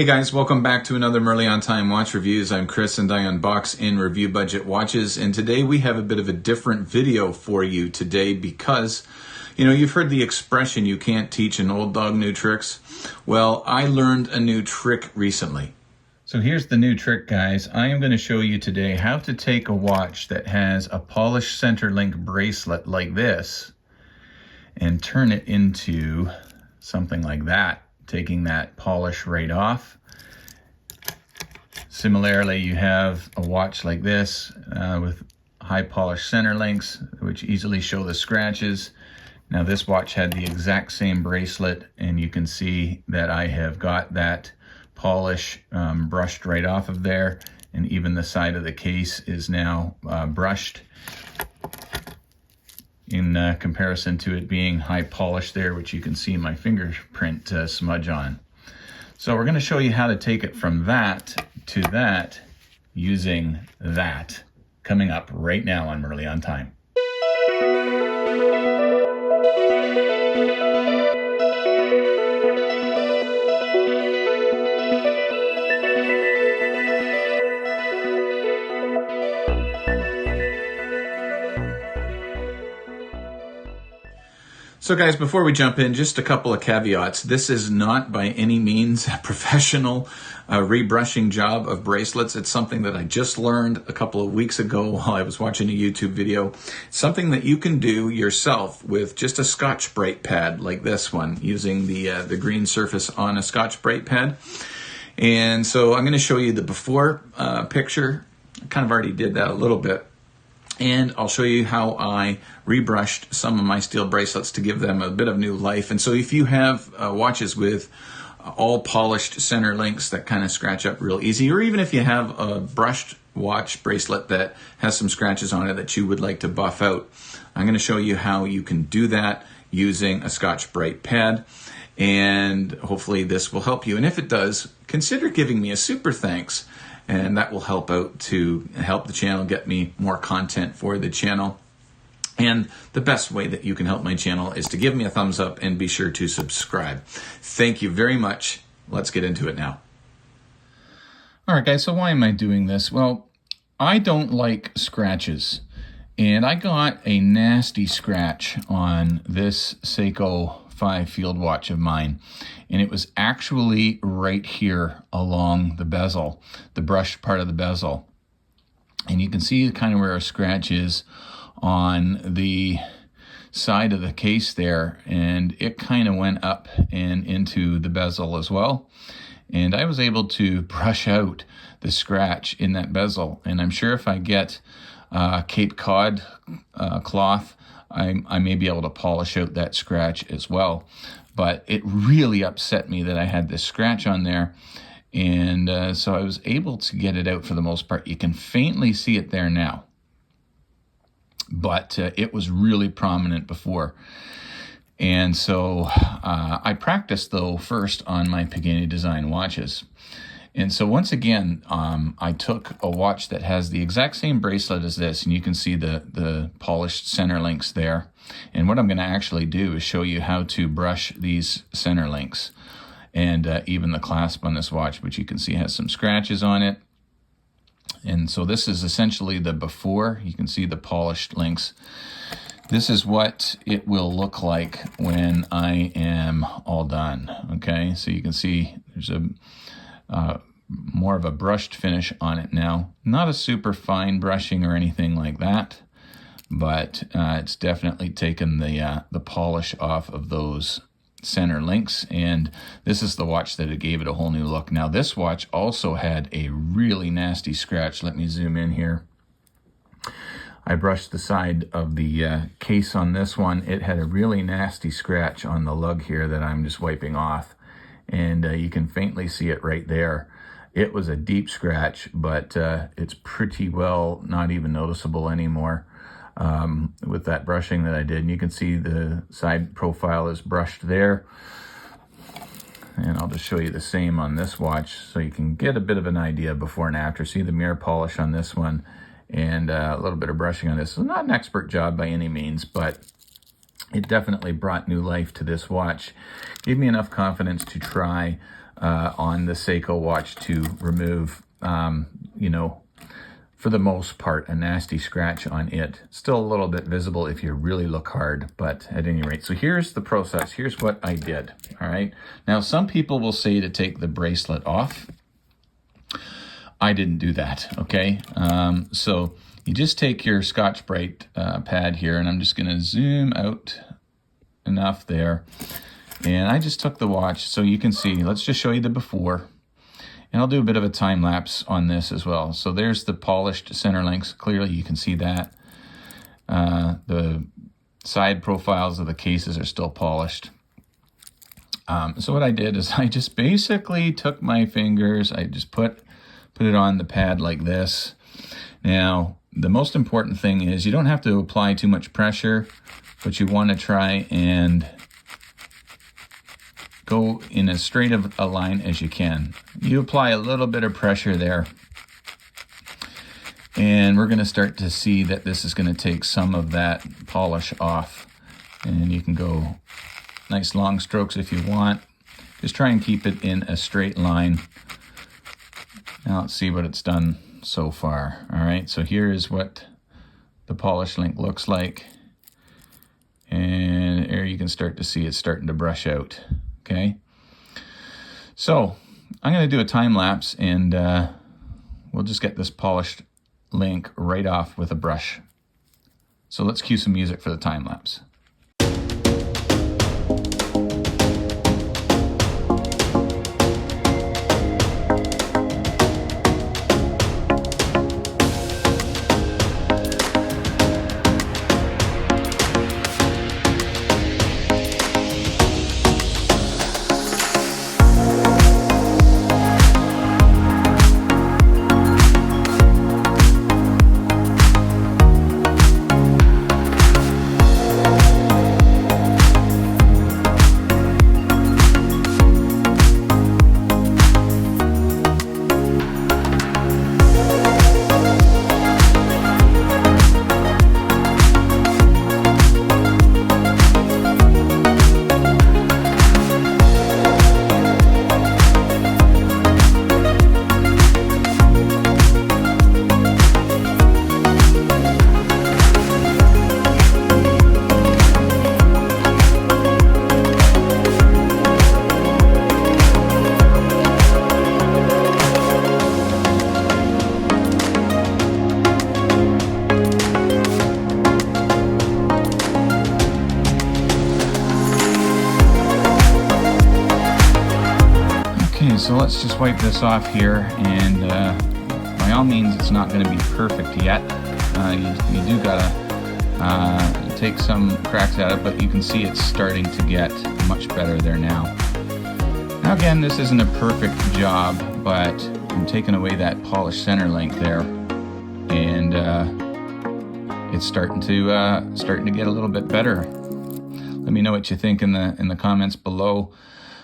Hey guys, welcome back to another Merrily on Time Watch Reviews. I'm Chris and I unbox and review budget watches, and today we have a bit of a different video for you today because, you know, you've heard the expression, you can't teach an old dog new tricks. Well, I learned a new trick recently. So here's the new trick, guys. I am going to show you today how to take a watch that has a polished center link bracelet like this and turn it into something like that, taking that polish right off. Similarly, you have a watch like this with high polished center links, which easily show the scratches. Now this watch had the exact same bracelet, and you can see that I have got that polish brushed right off of there, and even the side of the case is now brushed in comparison to it being high polish there, which you can see my fingerprint smudge on. So we're going to show you how to take it from that to that using that, coming up right now on Merrily on Time. So guys, before we jump in, just a couple of caveats. This is not by any means a professional rebrushing job of bracelets. It's something that I just learned a couple of weeks ago while I was watching a YouTube video. Something that you can do yourself with just a Scotch Brite pad like this one, using the green surface on a Scotch Brite pad. And so I'm going to show you the before picture. I kind of already did that a little bit. And I'll show you how I rebrushed some of my steel bracelets to give them a bit of new life. And so if you have watches with all polished center links that kind of scratch up real easy, or even if you have a brushed watch bracelet that has some scratches on it that you would like to buff out, I'm going to show you how you can do that using a Scotch Brite pad. And hopefully this will help you. And if it does, consider giving me a super thanks. And that will help out to help the channel, get me more content for the channel. And the best way that you can help my channel is to give me a thumbs up and be sure to subscribe. Thank you very much. Let's get into it now. All right, guys, so why am I doing this? Well, I don't like scratches. And I got a nasty scratch on this Seiko 5 field watch of mine, and it was actually right here along the bezel, the brushed part of the bezel. And you can see kind of where a scratch is on the side of the case there, and it kind of went up and into the bezel as well. And I was able to brush out the scratch in that bezel, and I'm sure if I get Cape Cod cloth, I may be able to polish out that scratch as well. But it really upset me that I had this scratch on there. And so I was able to get it out for the most part. You can faintly see it there now. But it was really prominent before. And so I practiced, though, first on my Pagani design watches. And so once again, I took a watch that has the exact same bracelet as this, and you can see the polished center links there. And what I'm going to actually do is show you how to brush these center links, and even the clasp on this watch, which you can see has some scratches on it. And so this is essentially the before. You can see the polished links. This is what it will look like when I am all done. Okay, so you can see there's a more of a brushed finish on it now. Not a super fine brushing or anything like that, but it's definitely taken the polish off of those center links, and this is the watch that it gave it a whole new look. Now this watch also had a really nasty scratch. Let me zoom in here. I brushed the side of the case on this one. It had a really nasty scratch on the lug here that I'm just wiping off. And you can faintly see it right there. It was a deep scratch, but it's pretty well not even noticeable anymore with that brushing that I did. And you can see the side profile is brushed there. And I'll just show you the same on this watch so you can get a bit of an idea before and after. See the mirror polish on this one and a little bit of brushing on this. So not an expert job by any means, but it definitely brought new life to this watch. Gave me enough confidence to try on the Seiko watch to remove, you know, for the most part, a nasty scratch on it. Still a little bit visible if you really look hard, but at any rate. So here's the process. Here's what I did, all right? Now, some people will say to take the bracelet off. I didn't do that, okay? So you just take your Scotch Brite pad here, and I'm just gonna zoom out enough there. And I just took the watch so you can see. Let's just show you the before. And I'll do a bit of a time lapse on this as well. So there's the polished center links. Clearly you can see that. The side profiles of the cases are still polished. So what I did is I just basically took my fingers, I just put it on the pad like this. Now, the most important thing is you don't have to apply too much pressure, but you want to try and go in as straight of a line as you can. You apply a little bit of pressure there, and we're going to start to see that this is going to take some of that polish off. And you can go nice long strokes if you want. Just try and keep it in a straight line. Now let's see what it's done so far. All right, so here is what the polish link looks like. And there you can start to see it's starting to brush out. Okay, so I'm going to do a time lapse, and we'll just get this polished link right off with a brush. So let's cue some music for the time lapse. So let's just wipe this off here, and by all means it's not going to be perfect yet. You do gotta take some cracks at it, but you can see it's starting to get much better there now. Now again, this isn't a perfect job, but I'm taking away that polished center link there, and it's starting to get a little bit better. Let me know what you think in the comments below.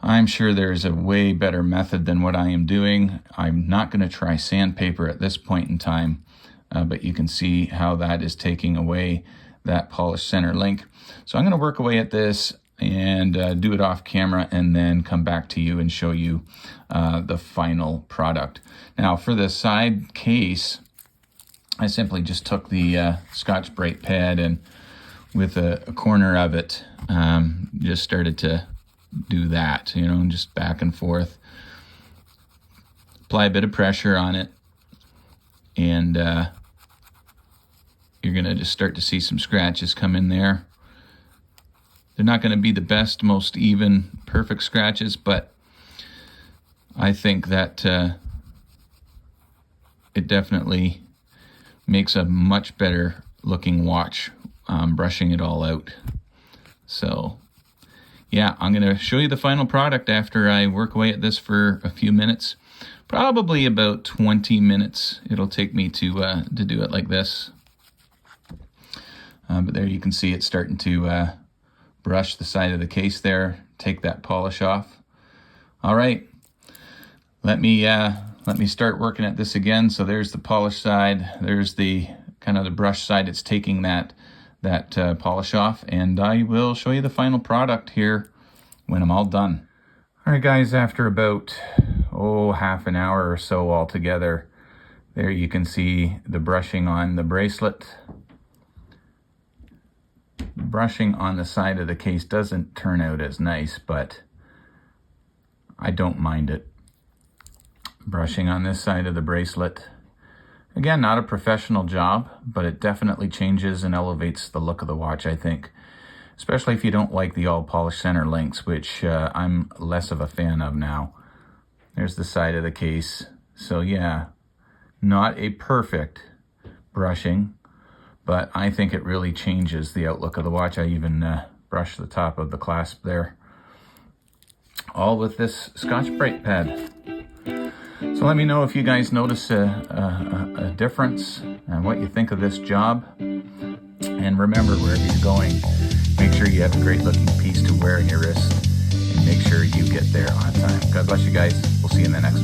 I'm sure there's a way better method than what I am doing. I'm not going to try sandpaper at this point in time, but you can see how that is taking away that polished center link. So I'm going to work away at this and do it off camera, and then come back to you and show you the final product. Now for the side case, I simply just took the Scotch Brite pad, and with a corner of it, just started to do that, you know, just back and forth. Apply a bit of pressure on it, and you're going to just start to see some scratches come in there. They're not going to be the best, most even, perfect scratches, but I think that it definitely makes a much better looking watch, brushing it all out. So yeah, I'm going to show you the final product after I work away at this for a few minutes. Probably about 20 minutes it'll take me to do it like this. But there you can see it's starting to brush the side of the case there, take that polish off. All right, let me start working at this again. So there's the polished side, there's the kind of the brush side. It's taking that polish off, and I will show you the final product here when I'm all done. All right, guys, after about, half an hour or so altogether, there you can see the brushing on the bracelet. Brushing on the side of the case doesn't turn out as nice, but I don't mind it. Brushing on this side of the bracelet. Again, not a professional job, but it definitely changes and elevates the look of the watch, I think. Especially if you don't like the all polished center links, which I'm less of a fan of now. There's the side of the case. So yeah, not a perfect brushing, but I think it really changes the outlook of the watch. I even brushed the top of the clasp there. All with this Scotch Brite pad. So let me know if you guys notice a difference and what you think of this job. And remember, wherever you're going, make sure you have a great looking piece to wear in your wrist, and make sure you get there on time. God bless you guys. We'll see you in the next one.